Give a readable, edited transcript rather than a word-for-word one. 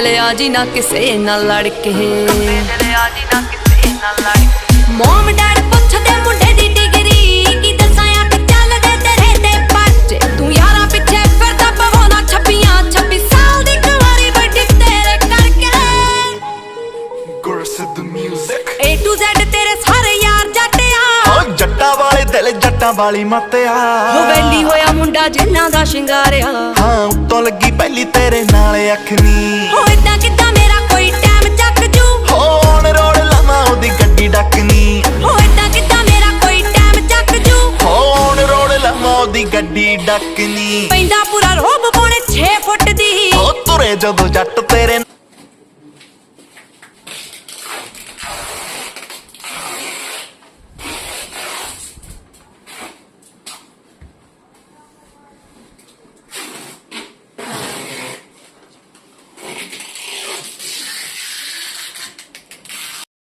ਲਿਆ ਜੀ ਨਾ ਕਿਸੇ ਨਾਲ ਲੜ ਕੇ, ਮੋਮ ਡੈਡ ਪੁੱਛਦੇ ਮੁੰਡੇ ਦੀ ਡਿਗਰੀ, ਕੀ ਦੱਸਾਂ ਅੱਖ ਚੱਲਦੇ ਤੇਰੇ ਤੇ ਪਰਚੇ, ਤੂੰ ਯਾਰਾਂ ਪਿੱਛੇ ਫਿਰਦਾ ਪਵਾਉਣਾ 26 ਸਾਲ ਦੀ ਕੁਆਰੀ ਬੈਠੀ ਤੇਰੇ ਕਰਕੇ। ਗੁਰਸਿੱਧ ਮਿਊਜ਼ਿਕ A to Z ਤੇਰੇ ਸਾਰੇ ਯਾਰ ਜੱਟਿਆ, ਓ ਜੱਟਾਂ ਵਾਲੇ ਦਿਲ ਜੱਟਾਂ ਵਾਲੀ ਮੱਤਿਆ, ਹਵੇਲੀ ਹੋਇਆ ਮੁੰਡਾ ਜਿੰਨਾ ਦਾ ਸ਼ਿੰਗਾਰਿਆ, ਹਾਂ ਉੱਤੋਂ ਲੱਗੀ ਪਹਿਲੀ ਤੇਰੇ ਨਾਲ ਅੱਖ ਨੀ, ਹੋ ਏਦਾਂ ਕਿੱਦਾਂ ਮੇਰਾ ਕੋਈ ਟਾਈਮ ਚੱਕ ਜੂ, ਹੋਣ ਰੋੜ ਲਾਵਾਂ ਉਹਦੀ ਗੱਡੀ ਡੱਕਨੀ, ਹੋ ਏਦਾਂ ਕਿੱਦਾਂ ਮੇਰਾ ਕੋਈ ਟਾਈਮ ਚੱਕ ਜੂ, ਹੋਣ ਰੋੜ ਲਾਵਾਂ ਉਹਦੀ ਗੱਡੀ ਡੱਕਨੀ, ਪੈਂਦਾ ਪੂਰਾ ਰੋਬ ਪੌਣੇ 6 ਫੁੱਟ ਦੀ, ਉਹ ਤੁਰੇ ਜਦੋਂ ਜੱਟ